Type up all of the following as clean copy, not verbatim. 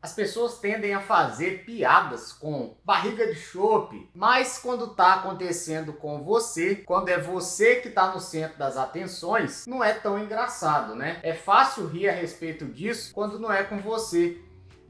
As pessoas tendem a fazer piadas com barriga de chope, mas quando está acontecendo com você, quando é você que está no centro das atenções, não é tão engraçado, né? É fácil rir a respeito disso quando não é com você.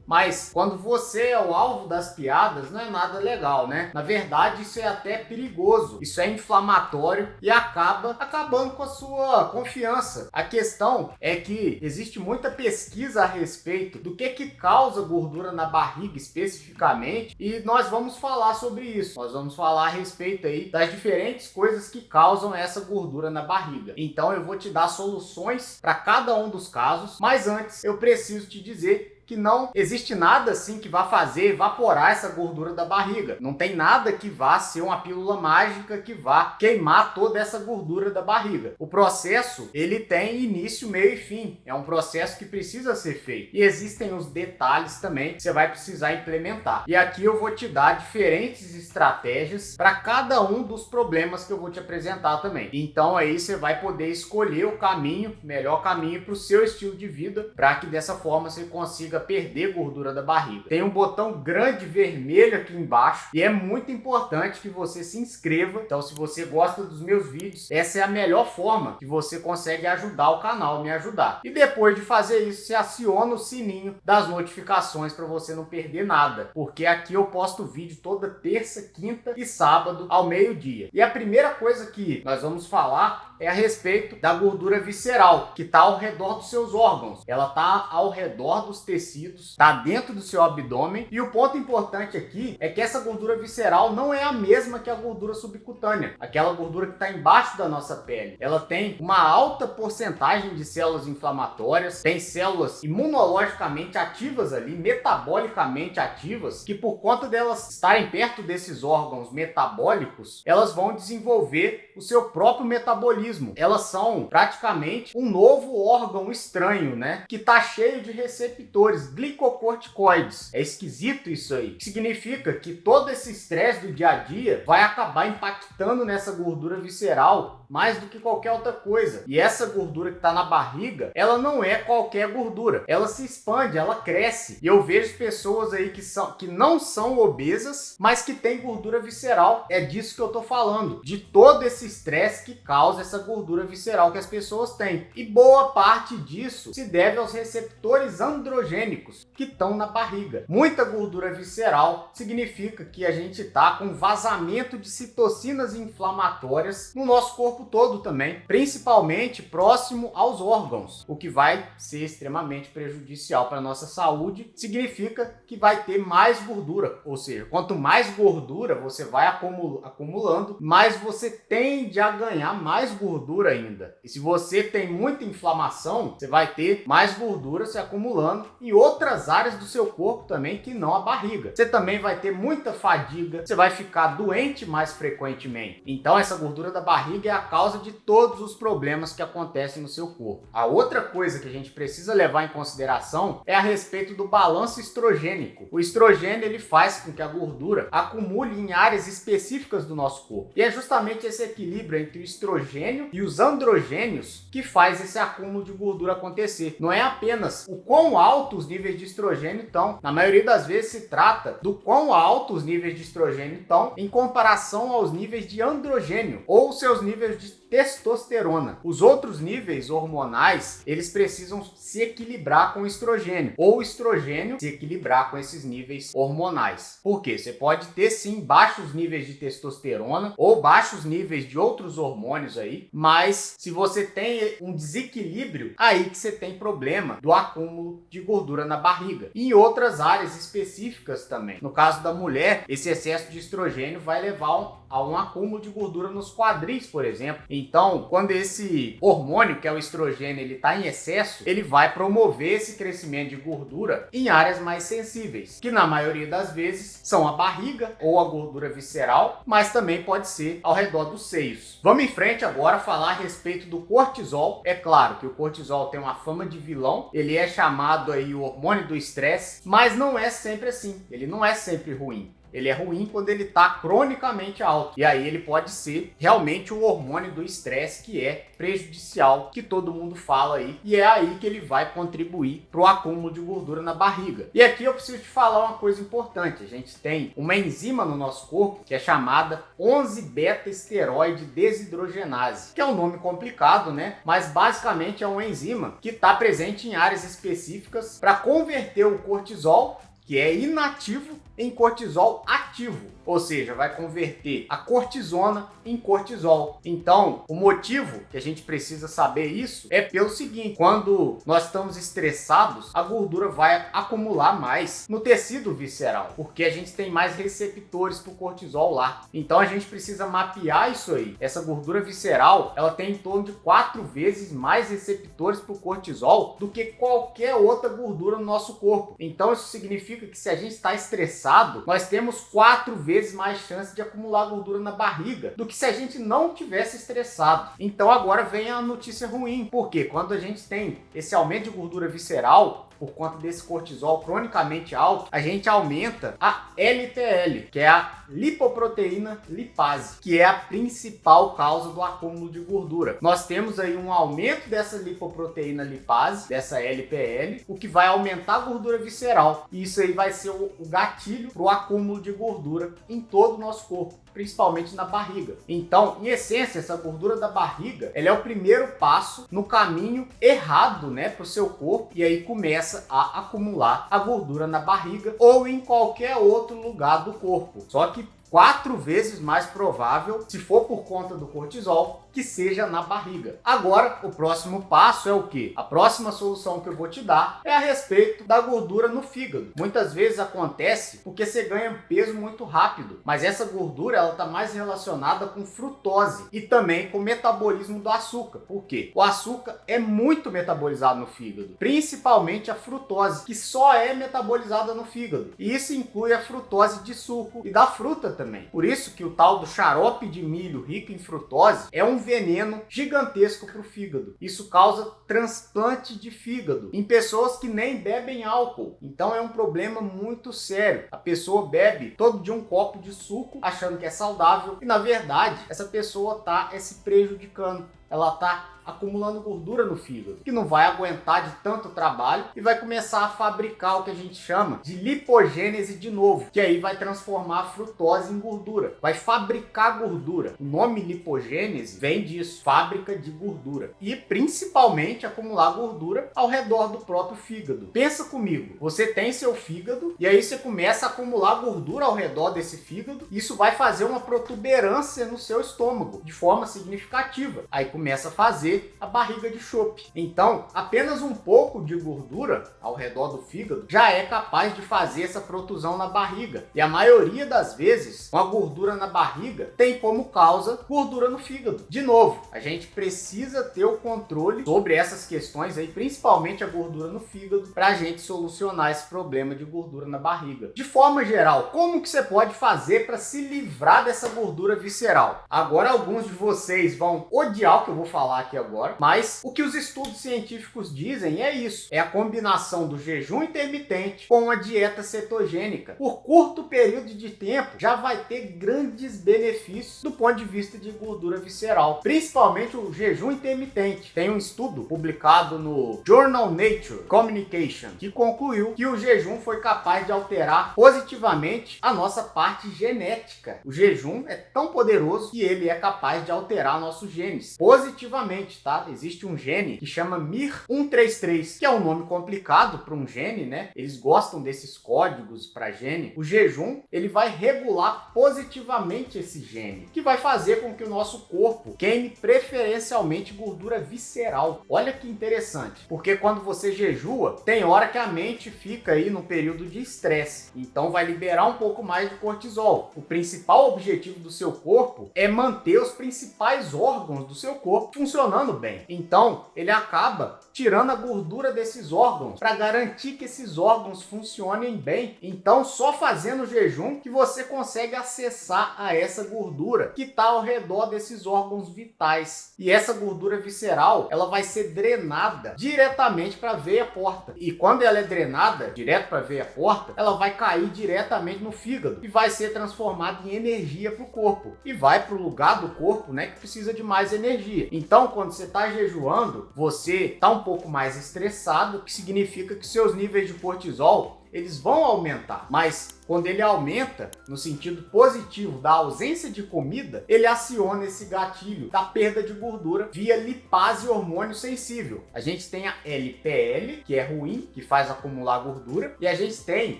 Mas quando você é o alvo das piadas, não é nada legal, né? Na verdade, isso é até perigoso. Isso é inflamatório e acaba acabando com a sua confiança. A questão é que existe muita pesquisa a respeito do que causa gordura na barriga especificamente, e nós vamos falar sobre isso. Nós vamos falar a respeito aí das diferentes coisas que causam essa gordura na barriga. Então eu vou te dar soluções para cada um dos casos, mas antes eu preciso te dizer que não existe nada assim que vá fazer evaporar essa gordura da barriga. Não tem nada que vá ser uma pílula mágica que vá queimar toda essa gordura da barriga. O processo, ele tem início, meio e fim. É um processo que precisa ser feito. E existem os detalhes também que você vai precisar implementar. E aqui eu vou te dar diferentes estratégias para cada um dos problemas que eu vou te apresentar também. Então aí você vai poder escolher o caminho, melhor caminho para o seu estilo de vida, para que dessa forma você consiga perder gordura da barriga. Tem um botão grande vermelho aqui embaixo e é muito importante que você se inscreva. Então, se você gosta dos meus vídeos, essa é a melhor forma que você consegue ajudar o canal, me ajudar. E depois de fazer isso, você aciona o sininho das notificações para você não perder nada, porque aqui eu posto vídeo toda terça, quinta e sábado ao meio-dia. E a primeira coisa que nós vamos falar é a respeito da gordura visceral, que está ao redor dos seus órgãos. Ela está ao redor dos tecidos, está dentro do seu abdômen. E o ponto importante aqui é que essa gordura visceral não é a mesma que a gordura subcutânea, aquela gordura que está embaixo da nossa pele. Ela tem uma alta porcentagem de células inflamatórias, tem células imunologicamente ativas ali, metabolicamente ativas, que por conta delas estarem perto desses órgãos metabólicos, elas vão desenvolver o seu próprio metabolismo. Elas são praticamente um novo órgão estranho, né? Que tá cheio de receptores glicocorticoides. É esquisito isso aí. Significa que todo esse estresse do dia a dia vai acabar impactando nessa gordura visceral mais do que qualquer outra coisa. E essa gordura que tá na barriga, ela não é qualquer gordura. Ela se expande, ela cresce. E eu vejo pessoas aí que não são obesas, mas que têm gordura visceral. É disso que eu tô falando. De todo esse estresse que causa essa gordura visceral que as pessoas têm. E boa parte disso se deve aos receptores androgênicos que estão na barriga. Muita gordura visceral significa que a gente está com vazamento de citocinas inflamatórias no nosso corpo todo também, principalmente próximo aos órgãos, o que vai ser extremamente prejudicial para a nossa saúde. Significa que vai ter mais gordura, ou seja, quanto mais gordura você vai acumulando, mais você tende a ganhar mais gordura ainda. E se você tem muita inflamação, você vai ter mais gordura se acumulando em outras áreas do seu corpo também, que não a barriga. Você também vai ter muita fadiga, você vai ficar doente mais frequentemente. Então essa gordura da barriga é a causa de todos os problemas que acontecem no seu corpo. A outra coisa que a gente precisa levar em consideração é a respeito do balanço estrogênico. O estrogênio, ele faz com que a gordura acumule em áreas específicas do nosso corpo. E é justamente esse equilíbrio entre o estrogênio e os androgênios que faz esse acúmulo de gordura acontecer. Não é apenas o quão altos os níveis de estrogênio estão. Na maioria das vezes se trata do quão altos os níveis de estrogênio estão em comparação aos níveis de androgênio ou seus níveis de testosterona. Os outros níveis hormonais, eles precisam se equilibrar com o estrogênio, ou o estrogênio se equilibrar com esses níveis hormonais. Por quê? Você pode ter sim baixos níveis de testosterona ou baixos níveis de outros hormônios aí, mas se você tem um desequilíbrio, aí que você tem problema do acúmulo de gordura na barriga. E em outras áreas específicas também. No caso da mulher, esse excesso de estrogênio vai levar a um acúmulo de gordura nos quadris, por exemplo. Então, quando esse hormônio, que é o estrogênio, ele está em excesso, ele vai promover esse crescimento de gordura em áreas mais sensíveis, que na maioria das vezes são a barriga ou a gordura visceral, mas também pode ser ao redor dos seios. Vamos em frente agora falar a respeito do cortisol. É claro que o cortisol tem uma fama de vilão, ele é chamado aí o hormônio do estresse, mas não é sempre assim, ele não é sempre ruim. Ele é ruim quando ele está cronicamente alto. E aí ele pode ser realmente o hormônio do estresse, que é prejudicial, que todo mundo fala aí. E é aí que ele vai contribuir para o acúmulo de gordura na barriga. E aqui eu preciso te falar uma coisa importante. A gente tem uma enzima no nosso corpo que é chamada 11-beta-esteroide desidrogenase, que é um nome complicado, né? Mas basicamente é uma enzima que está presente em áreas específicas para converter o cortisol, que é inativo, em cortisol ativo, ou seja, vai converter a cortisona em cortisol. Então, o motivo que a gente precisa saber isso é pelo seguinte: quando nós estamos estressados, a gordura vai acumular mais no tecido visceral, porque a gente tem mais receptores para o cortisol lá. Então, a gente precisa mapear isso aí. Essa gordura visceral, ela tem em torno de 4 vezes mais receptores para o cortisol do que qualquer outra gordura no nosso corpo. Então, isso significa que se a gente está estressado, nós temos 4 vezes mais chance de acumular gordura na barriga do que se a gente não tivesse estressado. Então agora vem a notícia ruim, porque quando a gente tem esse aumento de gordura visceral, por conta desse cortisol cronicamente alto, a gente aumenta a LPL, que é a lipoproteína lipase, que é a principal causa do acúmulo de gordura. Nós temos aí um aumento dessa lipoproteína lipase, dessa LPL, o que vai aumentar a gordura visceral. E isso aí vai ser o gatilho para o acúmulo de gordura em todo o nosso corpo, principalmente na barriga. Então, em essência, essa gordura da barriga, ela é o primeiro passo no caminho errado, né, para o seu corpo, e aí começa a acumular a gordura na barriga ou em qualquer outro lugar do corpo. Só que 4 vezes mais provável, se for por conta do cortisol, que seja na barriga. Agora, o próximo passo é o quê? A próxima solução que eu vou te dar é a respeito da gordura no fígado. Muitas vezes acontece porque você ganha peso muito rápido, mas essa gordura ela está mais relacionada com frutose e também com o metabolismo do açúcar. Por quê? O açúcar é muito metabolizado no fígado, principalmente a frutose, que só é metabolizada no fígado. E isso inclui a frutose de suco e da fruta também. Por isso que o tal do xarope de milho rico em frutose é um veneno gigantesco para o fígado. Isso causa transplante de fígado em pessoas que nem bebem álcool. Então é um problema muito sério. A pessoa bebe todo dia um copo de suco achando que é saudável e na verdade essa pessoa está se prejudicando. Ela está acumulando gordura no fígado, que não vai aguentar de tanto trabalho e vai começar a fabricar o que a gente chama de lipogênese de novo, que aí vai transformar a frutose em gordura, vai fabricar gordura. O nome lipogênese vem disso, fábrica de gordura, e principalmente acumular gordura ao redor do próprio fígado. Pensa comigo, você tem seu fígado e aí você começa a acumular gordura ao redor desse fígado, e isso vai fazer uma protuberância no seu estômago de forma significativa. Aí começa a fazer a barriga de chope. Então, apenas um pouco de gordura ao redor do fígado já é capaz de fazer essa protusão na barriga. E a maioria das vezes, uma gordura na barriga tem como causa gordura no fígado. De novo, a gente precisa ter o controle sobre essas questões aí, principalmente a gordura no fígado, para a gente solucionar esse problema de gordura na barriga. De forma geral, como que você pode fazer para se livrar dessa gordura visceral? Agora, alguns de vocês vão odiar o que eu vou falar aqui agora, mas o que os estudos científicos dizem é isso, é a combinação do jejum intermitente com a dieta cetogênica. Por curto período de tempo, já vai ter grandes benefícios do ponto de vista de gordura visceral, principalmente o jejum intermitente. Tem um estudo publicado no Journal Nature Communication que concluiu que o jejum foi capaz de alterar positivamente a nossa parte genética. O jejum é tão poderoso que ele é capaz de alterar nossos genes positivamente, tá? Existe um gene que chama MIR133, que é um nome complicado para um gene, né? Eles gostam desses códigos para gene. O jejum, ele vai regular positivamente esse gene, que vai fazer com que o nosso corpo queime preferencialmente gordura visceral. Olha que interessante, porque quando você jejua, tem hora que a mente fica aí no período de estresse, então vai liberar um pouco mais de cortisol. O principal objetivo do seu corpo é manter os principais órgãos do seu corpo funcionando bem. Então, ele acaba tirando a gordura desses órgãos para garantir que esses órgãos funcionem bem. Então, só fazendo jejum que você consegue acessar a essa gordura que está ao redor desses órgãos vitais. E essa gordura visceral, ela vai ser drenada diretamente para a veia porta. E quando ela é drenada direto para a veia porta, ela vai cair diretamente no fígado e vai ser transformada em energia para o corpo. E vai para o lugar do corpo, né, que precisa de mais energia. Então, quando você está jejuando, você está um pouco mais estressado, o que significa que seus níveis de cortisol eles vão aumentar, mas quando ele aumenta no sentido positivo da ausência de comida, ele aciona esse gatilho da perda de gordura via lipase hormônio sensível. A gente tem a LPL, que é ruim, que faz acumular gordura, e a gente tem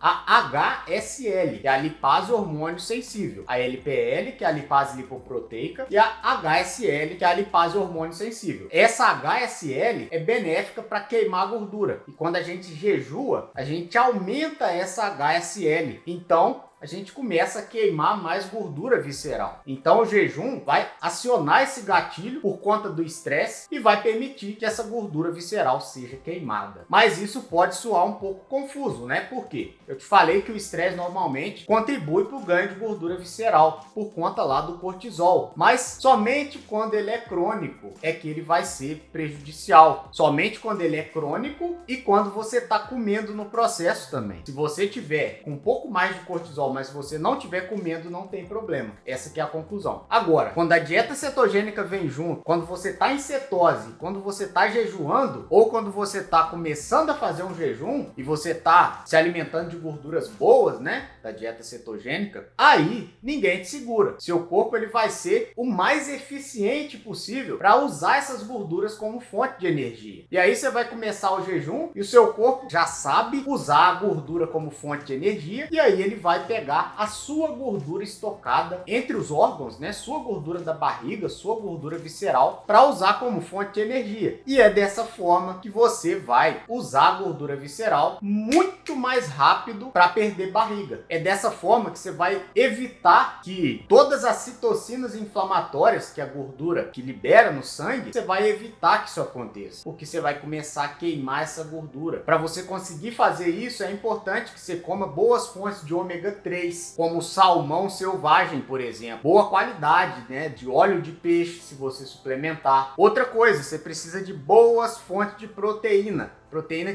a HSL, que é a lipase hormônio sensível. A LPL, que é a lipase lipoproteica, e a HSL, que é a lipase hormônio sensível. Essa HSL é benéfica para queimar a gordura, e quando a gente jejua, a gente aumenta essa HSL. Então, a gente começa a queimar mais gordura visceral. Então o jejum vai acionar esse gatilho por conta do estresse e vai permitir que essa gordura visceral seja queimada. Mas isso pode soar um pouco confuso, né? Por quê? Eu te falei que o estresse normalmente contribui para o ganho de gordura visceral por conta lá do cortisol. Mas somente quando ele é crônico é que ele vai ser prejudicial. Somente quando ele é crônico e quando você está comendo no processo também. Se você tiver com um pouco mais de cortisol, mas se você não estiver comendo, não tem problema. Essa que é a conclusão. Agora, quando a dieta cetogênica vem junto, quando você está em cetose, quando você está jejuando, ou quando você está começando a fazer um jejum e você está se alimentando de gorduras boas, né, da dieta cetogênica, aí ninguém te segura. Seu corpo ele vai ser o mais eficiente possível para usar essas gorduras como fonte de energia. E aí você vai começar o jejum e o seu corpo já sabe usar a gordura como fonte de energia e aí ele vai pegar a sua gordura estocada entre os órgãos, né? Sua gordura da barriga, sua gordura visceral, para usar como fonte de energia. E é dessa forma que você vai usar a gordura visceral muito mais rápido para perder barriga. É dessa forma que você vai evitar que todas as citocinas inflamatórias que a gordura que libera no sangue, você vai evitar que isso aconteça, porque você vai começar a queimar essa gordura. Para você conseguir fazer isso, é importante que você coma boas fontes de ômega 3, como salmão selvagem, por exemplo. Boa qualidade, né, de óleo de peixe, se você suplementar. Outra coisa, você precisa de boas fontes de proteína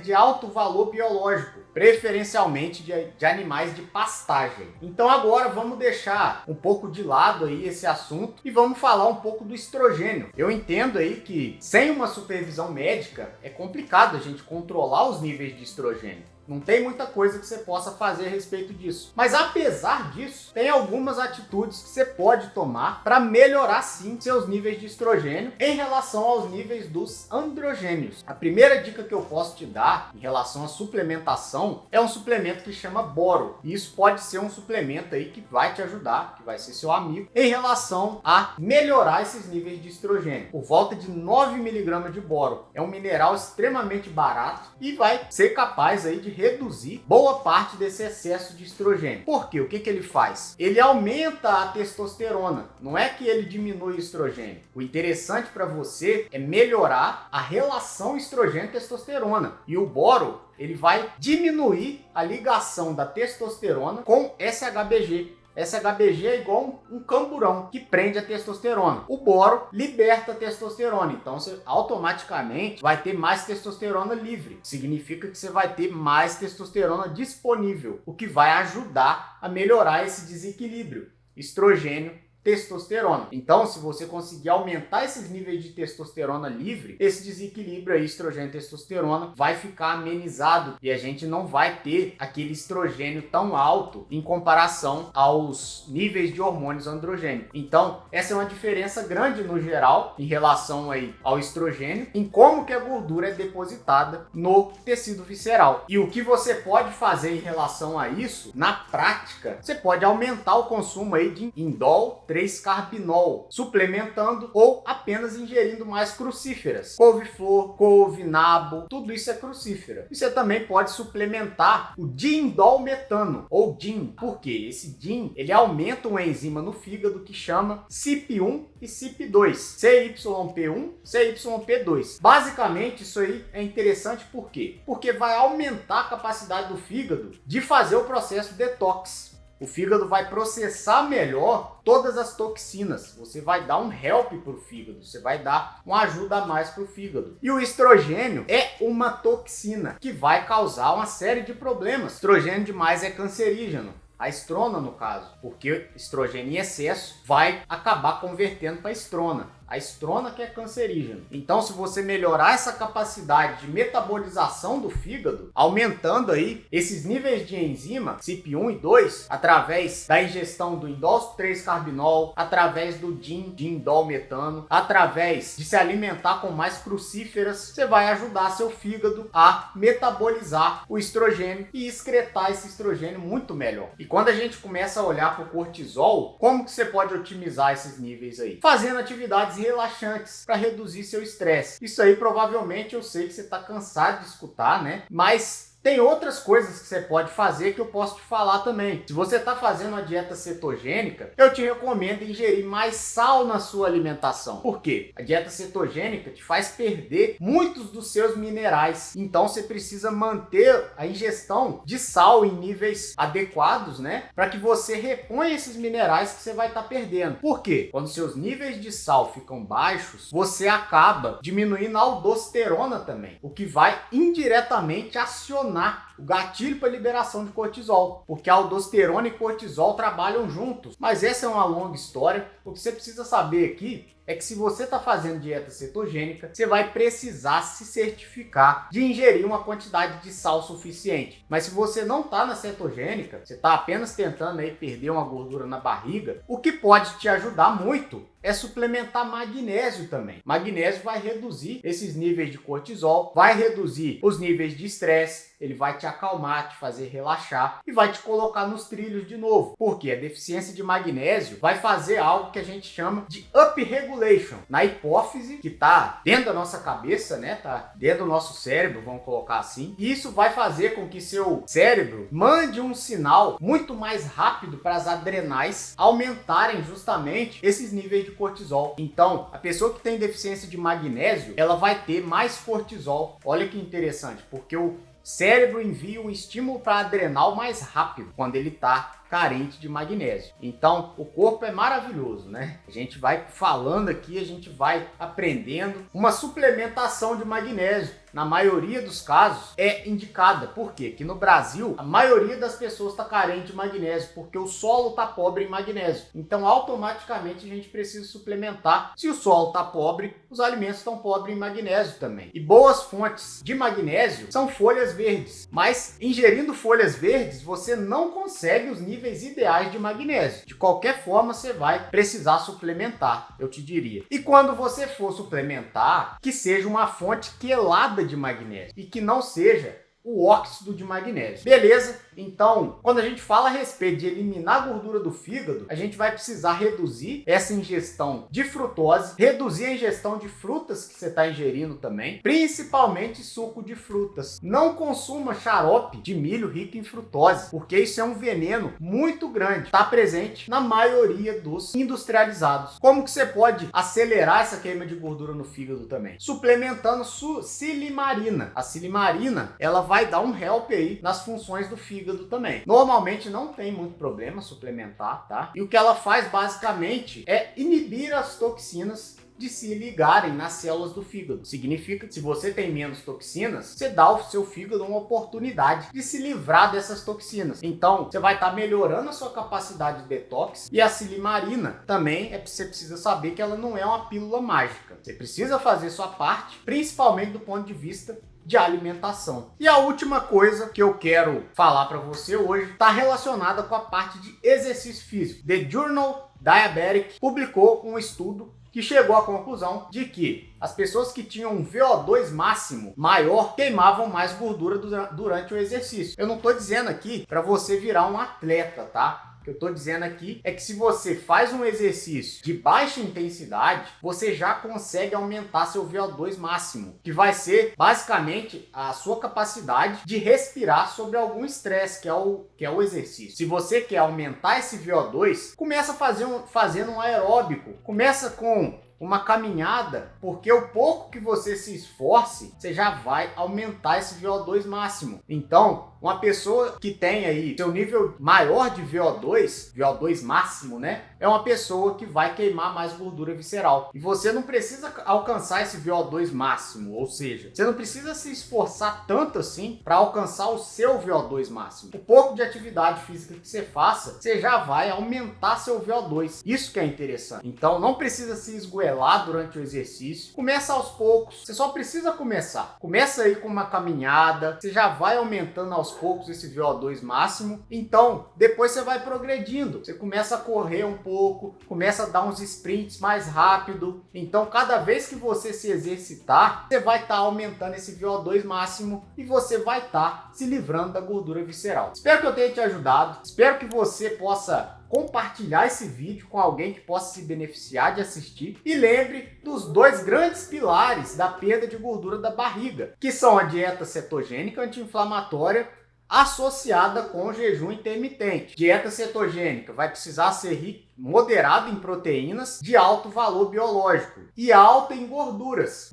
de alto valor biológico, preferencialmente de animais de pastagem. Então agora vamos deixar um pouco de lado aí esse assunto e vamos falar um pouco do estrogênio. Eu entendo aí que sem uma supervisão médica é complicado a gente controlar os níveis de estrogênio. Não tem muita coisa que você possa fazer a respeito disso. Mas apesar disso, tem algumas atitudes que você pode tomar para melhorar sim seus níveis de estrogênio em relação aos níveis dos androgênios. A primeira dica que eu posso te dar em relação à suplementação é um suplemento que chama boro. E isso pode ser um suplemento aí que vai te ajudar, que vai ser seu amigo, em relação a melhorar esses níveis de estrogênio. Por volta de 9 mg de boro. É um mineral extremamente barato e vai ser capaz aí de reduzir boa parte desse excesso de estrogênio. Por quê? O que ele faz? Ele aumenta a testosterona. Não é que ele diminui o estrogênio. O interessante para você é melhorar a relação estrogênio-testosterona. E o boro, ele vai diminuir a ligação da testosterona com SHBG. SHBG é igual um camburão que prende a testosterona. O boro liberta a testosterona, então você automaticamente vai ter mais testosterona livre. Significa que você vai ter mais testosterona disponível, o que vai ajudar a melhorar esse desequilíbrio estrogênio testosterona. Então, se você conseguir aumentar esses níveis de testosterona livre, esse desequilíbrio aí, estrogênio e testosterona, vai ficar amenizado e a gente não vai ter aquele estrogênio tão alto em comparação aos níveis de hormônios androgênios. Então, essa é uma diferença grande no geral em relação aí ao estrogênio, em como que a gordura é depositada no tecido visceral. E o que você pode fazer em relação a isso, na prática, você pode aumentar o consumo aí de indol, 3-carbinol, suplementando ou apenas ingerindo mais crucíferas. Couve-flor, couve, nabo, tudo isso é crucífera. E você também pode suplementar o diindolmetano, ou DIN. Por quê? Esse DIN, ele aumenta uma enzima no fígado que chama CYP1 e CYP2. CYP1, CYP2. Basicamente, isso aí é interessante por quê? Porque vai aumentar a capacidade do fígado de fazer o processo detox. O fígado vai processar melhor todas as toxinas. Você vai dar um help para o fígado, você vai dar uma ajuda a mais para o fígado. E o estrogênio é uma toxina que vai causar uma série de problemas. Estrogênio demais é cancerígeno. A estrona, no caso, porque estrogênio em excesso vai acabar convertendo para estrona. A estrona que é cancerígena. Então, se você melhorar essa capacidade de metabolização do fígado, aumentando aí esses níveis de enzima, CYP1 e 2, através da ingestão do indol 3-carbinol, através do DIN, diindolmetano, através de se alimentar com mais crucíferas, você vai ajudar seu fígado a metabolizar o estrogênio e excretar esse estrogênio muito melhor. E quando a gente começa a olhar para o cortisol, como que você pode otimizar esses níveis aí? Fazendo atividades relaxantes para reduzir seu estresse. Isso aí provavelmente eu sei que você está cansado de escutar, né? Mas tem outras coisas que você pode fazer que eu posso te falar também. Se você está fazendo uma dieta cetogênica, eu te recomendo ingerir mais sal na sua alimentação. Por quê? A dieta cetogênica te faz perder muitos dos seus minerais. Então você precisa manter a ingestão de sal em níveis adequados, né? Para que você reponha esses minerais que você vai estar perdendo. Por quê? Quando seus níveis de sal ficam baixos, você acaba diminuindo a aldosterona também, o que vai indiretamente acionar o gatilho para liberação de cortisol, porque a aldosterona e cortisol trabalham juntos. Mas essa é uma longa história. O que você precisa saber aqui é que se você está fazendo dieta cetogênica, você vai precisar se certificar de ingerir uma quantidade de sal suficiente. Mas se você não está na cetogênica, você está apenas tentando aí perder uma gordura na barriga, o que pode te ajudar muito é suplementar magnésio também. Magnésio vai reduzir esses níveis de cortisol, vai reduzir os níveis de estresse, ele vai te acalmar, te fazer relaxar e vai te colocar nos trilhos de novo. Porque a deficiência de magnésio vai fazer algo que a gente chama de upregulation na hipófise, que está dentro da nossa cabeça, né? Tá dentro do nosso cérebro, vamos colocar assim. E isso vai fazer com que seu cérebro mande um sinal muito mais rápido para as adrenais aumentarem justamente esses níveis de cortisol. Então, a pessoa que tem deficiência de magnésio, ela vai ter mais cortisol. Olha que interessante, porque o cérebro envia um estímulo para a adrenal mais rápido quando ele está carente de magnésio. Então, o corpo é maravilhoso, né? A gente vai falando aqui, a gente vai aprendendo. Uma suplementação de magnésio, na maioria dos casos, é indicada. Por quê? Que no Brasil, a maioria das pessoas está carente de magnésio, porque o solo está pobre em magnésio. Então, automaticamente, a gente precisa suplementar. Se o solo está pobre, os alimentos estão pobres em magnésio também. E boas fontes de magnésio são folhas verdes. Mas, ingerindo folhas verdes, você não consegue os níveis ideais de magnésio. De qualquer forma, você vai precisar suplementar, eu te diria. E quando você for suplementar, que seja uma fonte quelada de magnésio e que não seja o óxido de magnésio. Beleza? Então, quando a gente fala a respeito de eliminar a gordura do fígado, a gente vai precisar reduzir essa ingestão de frutose, reduzir a ingestão de frutas que você está ingerindo também, principalmente suco de frutas. Não consuma xarope de milho rico em frutose, porque isso é um veneno muito grande. Está presente na maioria dos industrializados. Como que você pode acelerar essa queima de gordura no fígado também? Suplementando silimarina. A silimarina, ela vai dar um help aí nas funções do fígado também. Normalmente não tem muito problema suplementar, tá? E o que ela faz basicamente é inibir as toxinas de se ligarem nas células do fígado. Significa que se você tem menos toxinas, você dá ao seu fígado uma oportunidade de se livrar dessas toxinas. Então, você vai estar melhorando a sua capacidade de detox. E a silimarina também, você precisa saber que ela não é uma pílula mágica. Você precisa fazer sua parte, principalmente do ponto de vista de alimentação. E a última coisa que eu quero falar para você hoje está relacionada com a parte de exercício físico. The Journal Diabetic publicou um estudo que chegou à conclusão de que as pessoas que tinham um VO2 máximo maior queimavam mais gordura durante o exercício. Eu não estou dizendo aqui para você virar um atleta, tá? O que eu estou dizendo aqui é que se você faz um exercício de baixa intensidade, você já consegue aumentar seu VO2 máximo, que vai ser basicamente a sua capacidade de respirar sobre algum estresse, que é o exercício. Se você quer aumentar esse VO2, começa fazendo um aeróbico, começa com uma caminhada, porque o pouco que você se esforce, você já vai aumentar esse VO2 máximo. Então, uma pessoa que tem aí seu nível maior de VO2 máximo, né? É uma pessoa que vai queimar mais gordura visceral. E você não precisa alcançar esse VO2 máximo, ou seja, você não precisa se esforçar tanto assim para alcançar o seu VO2 máximo. O pouco de atividade física que você faça, você já vai aumentar seu VO2. Isso que é interessante. Então, não precisa se esgoelar durante o exercício. Começa aos poucos. Você só precisa começar. Começa aí com uma caminhada. Você já vai aumentando aos poucos esse VO2 máximo. Então, depois você vai progredindo. Você começa a correr um pouco, começa a dar uns sprints mais rápido. Então, cada vez que você se exercitar, você vai estar aumentando esse VO2 máximo e você vai estar se livrando da gordura visceral. Espero que eu tenha te ajudado. Espero que você possa compartilhar esse vídeo com alguém que possa se beneficiar de assistir. E lembre dos dois grandes pilares da perda de gordura da barriga, que são a dieta cetogênica anti-inflamatória associada com jejum intermitente. Dieta cetogênica vai precisar ser moderada em proteínas de alto valor biológico e alta em gorduras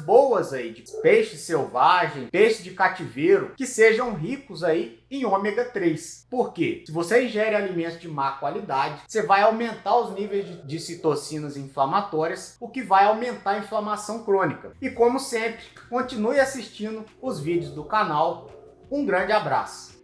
boas aí, de peixe selvagem, peixe de cativeiro, que sejam ricos aí em ômega 3. Por quê? Se você ingere alimentos de má qualidade, você vai aumentar os níveis de citocinas inflamatórias, o que vai aumentar a inflamação crônica. E como sempre, continue assistindo os vídeos do canal. Um grande abraço!